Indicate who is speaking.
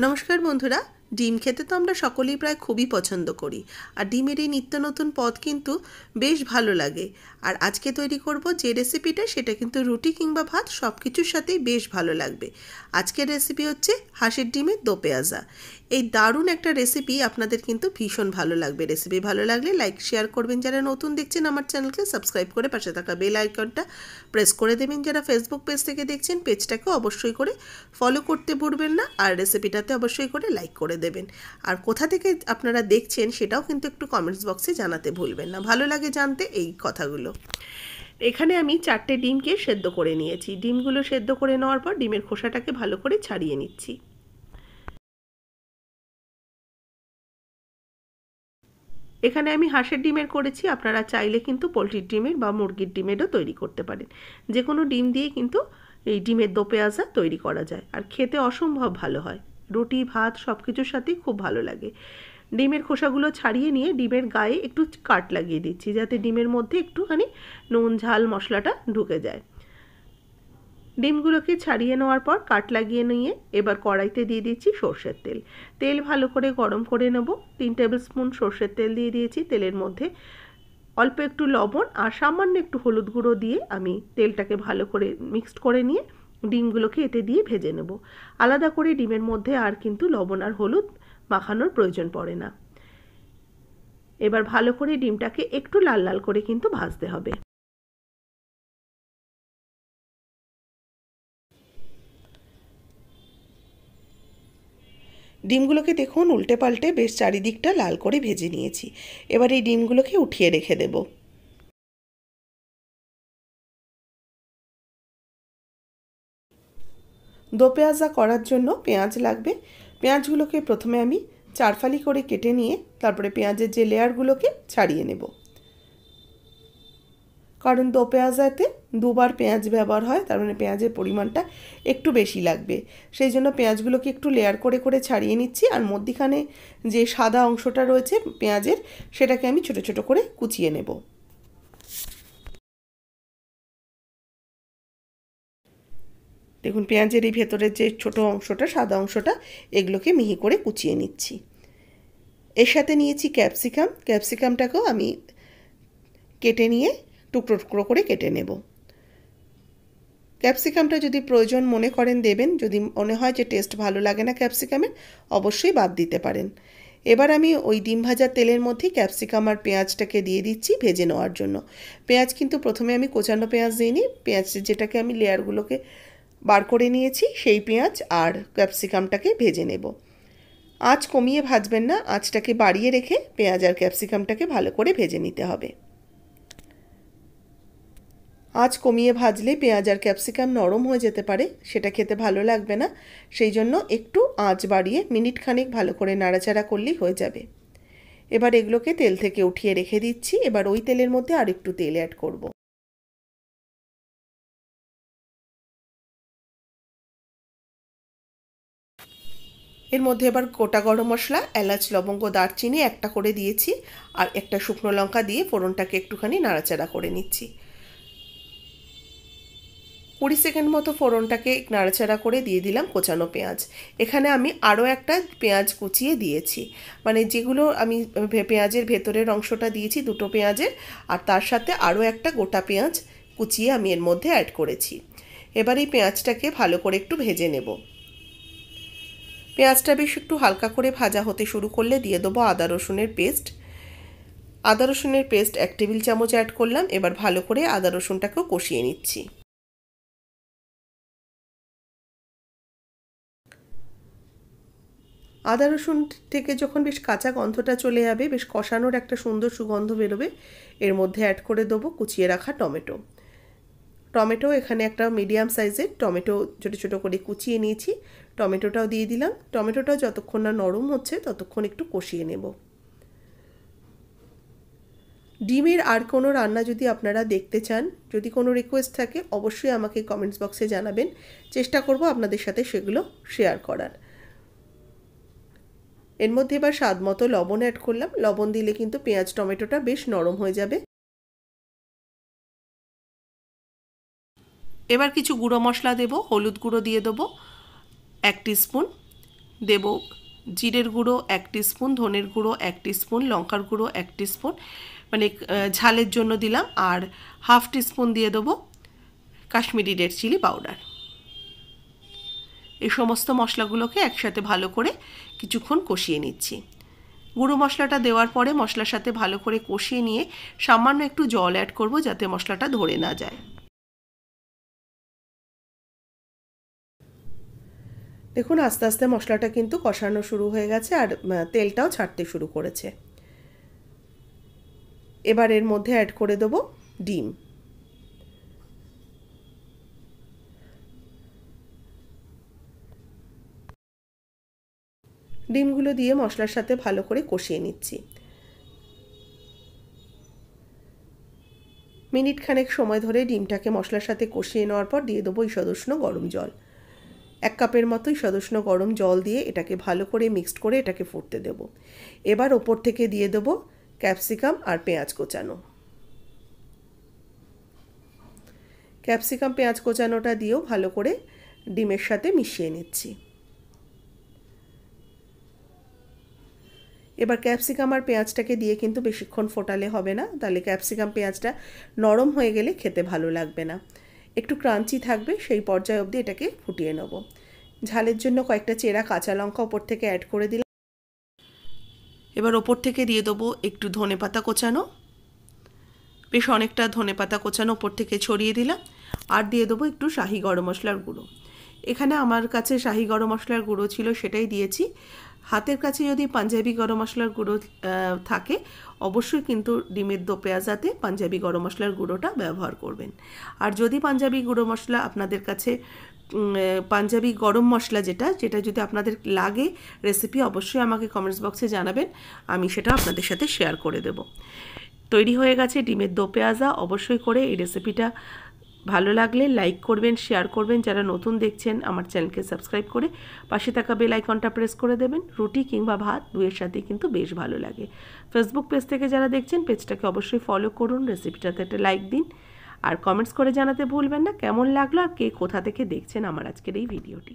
Speaker 1: নমস্কার বন্ধুরা, ডিম খেতে তো আমরা সকলেই প্রায় খুবই পছন্দ করি। আর ডিমের এই নিত্য নতুন পদ কিন্তু বেশ ভালো লাগে। আর আজকে তৈরি করব যে রেসিপিটা, সেটা কিন্তু রুটি কিংবা ভাত সব কিছুর সাথেই বেশ ভালো লাগবে। আজকের রেসিপি হচ্ছে হাঁসের ডিমের দো পেঁয়াজা। এই দারুণ একটা রেসিপি আপনাদের কিন্তু ভীষণ ভালো লাগবে। রেসিপি ভালো লাগলে লাইক শেয়ার করবেন, যারা নতুন দেখছেন আমার চ্যানেলকে সাবস্ক্রাইব করে পাশে থাকা বেল আইকনটা প্রেস করে দেবেন। যারা ফেসবুক পেজ থেকে দেখছেন, পেজটাকে অবশ্যই করে ফলো করতে ভুলবেন না। আর রেসিপিটাতে অবশ্যই করে লাইক করে দেবেন। আর কোথা থেকে আপনারা দেখছেন সেটাও কিন্তু একটু কমেন্টস বক্সে জানাতে ভুলবেন না, ভালো লাগে জানতে এই কথাগুলো। এখানে আমি 4টে ডিমকে সেদ্ধ করে নিয়েছি। ডিমগুলো সেদ্ধ করে নেওয়ার পর ডিমের খোসাটাকে ভালো করে ছাড়িয়ে নিচ্ছি। এখানে আমি হাঁসের ডিমের করেছি, আপনারা চাইলে কিন্তু পোলট্রির ডিমের বা মুরগির ডিমেরও তৈরি করতে পারেন। যে কোনো ডিম দিয়ে কিন্তু এই ডিমের দো পেঁয়াজা তৈরি করা যায়, আর খেতে অসম্ভব ভালো হয়। রুটি ভাত সব কিছুর সাথেই খুব ভালো লাগে। ডিমের খোসাগুলো ছাড়িয়ে নিয়ে ডিমের গায়ে একটু কাট লাগিয়ে দিচ্ছি, যাতে ডিমের মধ্যে একটুখানি নুন ঝাল মশলাটা ঢুকে যায়। ডিমগুলোকে ছাড়িয়ে নেওয়ার পর কাট লাগিয়ে নিয়ে এবার কড়াইতে দিয়ে দিচ্ছি সর্ষের তেল। তেল ভালো করে গরম করে নেব। 3 টেবিল স্পুন সর্ষের তেল দিয়ে দিয়েছি। তেলের মধ্যে অল্প একটু লবণ আর সামান্য একটু হলুদ গুঁড়ো দিয়ে আমি তেলটাকে ভালো করে মিক্সড করে নিয়ে ডিমগুলোকে এতে দিয়ে ভেজে নেব। আলাদা করে ডিমের মধ্যে আর কিন্তু লবণ আর হলুদ মাখানোর প্রয়োজন পড়ে না। এবার ভালো করে ডিমটাকে একটু লাল লাল করে কিন্তু ভাজতে হবে। ডিমগুলোকে দেখুন উল্টে পাল্টে বেশ চারিদিকটা লাল করে ভেজে নিয়েছি। এবার এই ডিমগুলোকে উঠিয়ে রেখে দেব। দো পেঁয়াজা করার জন্য পেঁয়াজ লাগবে। পেঁয়াজগুলোকে প্রথমে আমি 4 ফালি করে কেটে নিয়ে তারপরে পেঁয়াজের যে লেয়ারগুলোকে ছাড়িয়ে নেব। কারণ দো পেঁয়াজাতে দুবার পেঁয়াজ ব্যবহার হয়, তার মানে পেঁয়াজের পরিমাণটা একটু বেশি লাগবে। সেই জন্য পেঁয়াজগুলোকে একটু লেয়ার করে করে ছাড়িয়ে নিচ্ছি। আর মধ্যিখানে যে সাদা অংশটা রয়েছে পেঁয়াজের, সেটাকে আমি ছোট ছোট করে কুচিয়ে নেব। দেখুন পেঁয়াজের এই ভেতরের যে ছোট অংশটা সাদা অংশটা, এগুলোকে মিহি করে কুচিয়ে নিচ্ছি। এর সাথে নিয়েছি ক্যাপসিকাম। ক্যাপসিকামটাকেও আমি কেটে নিয়ে টুকরো টুকরো করে কেটে নেব। ক্যাপসিকামটা যদি প্রয়োজন মনে করেন দেবেন, যদি মনে হয় যে টেস্ট ভালো লাগে না ক্যাপসিকামের, অবশ্যই বাদ দিতে পারেন। এবার আমি ওই ডিম ভাজার তেলের মধ্যেই ক্যাপসিকাম আর পেঁয়াজটাকে দিয়ে দিচ্ছি ভেজে নেওয়ার জন্য। পেঁয়াজ কিন্তু প্রথমে আমি কোচানো পেঁয়াজ দিইনি, পেঁয়াজ যেটাকে আমি লেয়ারগুলোকে বার করে নিয়েছি সেই পেঁয়াজ আর ক্যাপসিকামটাকে ভেজে নেব। আঁচ কমিয়ে ভাজবেন না, আঁচটাকে বাড়িয়ে রেখে পেঁয়াজ আর ক্যাপসিকামটাকে ভালো করে ভেজে নিতে হবে। আঁচ কমিয়ে ভাজলে পেঁয়াজ আর ক্যাপসিকাম নরম হয়ে যেতে পারে, সেটা খেতে ভালো লাগবে না। সেই জন্য একটু আঁচ বাড়িয়ে মিনিট খানেক ভালো করে নাড়াচাড়া করলেই হয়ে যাবে। এবার এগুলোকে তেল থেকে উঠিয়ে রেখে দিচ্ছি। এবার ওই তেলের মধ্যে আর একটু তেল অ্যাড করব। এর মধ্যে এবার গোটা গরম মশলা, এলাচ লবঙ্গ দারচিনি একটা করে দিয়েছি, আর একটা শুকনো লঙ্কা দিয়ে ফোড়নটাকে একটুখানি নাড়াচাড়া করে নিচ্ছি। 20 সেকেন্ড মতো ফোড়নটাকে নাড়াচাড়া করে দিয়ে দিলাম কোচানো পেঁয়াজ। এখানে আমি আরও একটা পেঁয়াজ কুচিয়ে দিয়েছি, মানে যেগুলো আমি পেঁয়াজের ভেতরের অংশটা দিয়েছি দুটো পেঁয়াজের, আর তার সাথে আরও একটা গোটা পেঁয়াজ কুচিয়ে আমি এর মধ্যে অ্যাড করেছি। এবার এই পেঁয়াজটাকে ভালো করে একটু ভেজে নেব। পেঁয়াজটা বেশ একটু হালকা করে ভাজা হতে শুরু করলে দিয়ে দেবো আদা রসুনের পেস্ট। আদা রসুনের পেস্ট 1 টেবিল চামচ অ্যাড করলাম। এবার ভালো করে আদা রসুনটাকেও কষিয়ে নিচ্ছি। আদা রসুন থেকে যখন বেশ কাঁচা গন্ধটা চলে যাবে, বেশ কষানোর একটা সুন্দর সুগন্ধ বেরোবে, এর মধ্যে অ্যাড করে দেবো কুচিয়ে রাখা টমেটো। টমেটো এখানে একটা মিডিয়াম সাইজের টমেটো ছোটো ছোটো করে কুচিয়ে নিয়েছি, টমেটোটাও দিয়ে দিলাম। টমেটোটা যতক্ষণ না নরম হচ্ছে ততক্ষণ একটু কষিয়ে নেব। ডিমের আর কোনো রান্না যদি আপনারা দেখতে চান, যদি কোনো রিকোয়েস্ট থাকে, অবশ্যই আমাকে কমেন্টস বক্সে জানাবেন। চেষ্টা করব আপনাদের সাথে সেগুলো শেয়ার করার। এর মধ্যে এবার স্বাদ মতো লবণ অ্যাড করলাম। লবণ দিলে কিন্তু পেঁয়াজ টমেটোটা বেশ নরম হয়ে যাবে। এবার কিছু গুঁড়ো মশলা দেব। হলুদ গুঁড়ো দিয়ে দেবো 1 টিস্পুন, দেব জিরের গুঁড়ো 1 টিস্পুন, ধনের গুঁড়ো 1 টিস্পুন, লঙ্কার গুঁড়ো 1 টিস্পুন, মানে ঝালের জন্য দিলাম, আর 1/2 টিস্পুন দিয়ে দেবো কাশ্মীরি রেড চিলি পাউডার। এই সমস্ত মশলাগুলোকে একসাথে ভালো করে কিছুক্ষণ কষিয়ে নিচ্ছি। গুঁড়ো মশলাটা দেওয়ার পরে মশলার সাথে ভালো করে কষিয়ে নিয়ে সামান্য একটু জল অ্যাড করব যাতে মশলাটা ধরে না যায়। দেখুন আস্তে আস্তে মশলাটা কিন্তু কষানো শুরু হয়ে গেছে আর তেলটাও ছাড়তে শুরু করেছে। এবার এর মধ্যে অ্যাড করে দেবো ডিম। ডিমগুলো দিয়ে মশলার সাথে ভালো করে কষিয়ে নিচ্ছি। মিনিট খানেক সময় ধরে ডিমটাকে মশলার সাথে কষিয়ে নেওয়ার পর দিয়ে দেবো ঈষদুষ্ণ গরম জল। 1 কাপের মতো ঈষদুষ্ণ গরম জল দিয়ে এটাকে ভালো করে মিক্সড করে এটাকে ফুটতে দেব। এবার ওপর থেকে দিয়ে দেবো ক্যাপসিকাম আর পেঁয়াজ কোচানো। ক্যাপসিকাম পেঁয়াজ কোচানোটা দিয়েও ভালো করে ডিমের সাথে মিশিয়ে নিচ্ছি। এবার ক্যাপসিকাম আর পেঁয়াজটাকে দিয়ে কিন্তু বেশিক্ষণ ফোটালে হবে না, তাহলে ক্যাপসিকাম পেঁয়াজটা নরম হয়ে গেলে খেতে ভালো লাগবে না, একটু ক্রাঞ্চি থাকবে, সেই পর্যায়ে অবধি এটাকে ফুটিয়ে নেব। ঝালের জন্য কয়েকটা চেরা কাঁচা লঙ্কা ওপর থেকে অ্যাড করে দিলাম। এবার ওপর থেকে দিয়ে দেবো একটু ধনেপাতা কোচানো, বেশ অনেকটা ধনেপাতা কোচানো ওপর থেকে ছড়িয়ে দিলাম, আর দিয়ে দেবো একটু শাহি গরম মশলার গুঁড়ো। এখানে আমার কাছে শাহি গরম মশলার গুঁড়ো ছিল, সেটাই দিয়েছি। হাতের কাছে যদি পাঞ্জাবি গরম মশলার গুঁড়ো থাকে অবশ্যই কিন্তু ডিমের দো পেঁয়াজাতে পাঞ্জাবি গরম মশলার গুঁড়োটা ব্যবহার করবেন। আর যদি পাঞ্জাবি গুঁড়ো মশলা আপনাদের কাছে পাঞ্জাবি গরম মশলা যেটা যদি আপনাদের লাগে রেসিপি অবশ্যই আমাকে কমেন্টস বক্সে জানাবেন, আমি সেটা আপনাদের সাথে শেয়ার করে দেব। তৈরি হয়ে গেছে ডিমের দো পেঁয়াজা। অবশ্যই করে এই রেসিপিটা ভালো লাগলে লাইক করবেন, শেয়ার করবেন। যারা নতুন দেখছেন আমার চ্যানেলকে সাবস্ক্রাইব করে পাশে থাকা বেল আইকনটা প্রেস করে দেবেন। রুটি কিংবা ভাত দুয়ের সাথে কিন্তু বেশ ভালো লাগে। ফেসবুক পেজ থেকে যারা দেখছেন পেজটাকে অবশ্যই ফলো করুন, রেসিপিটাতে একটা লাইক দিন, আর কমেন্টস করে জানাতে ভুলবেন না কেমন লাগলো আর কে কোথা থেকে দেখছেন আমার আজকের এই ভিডিওটি।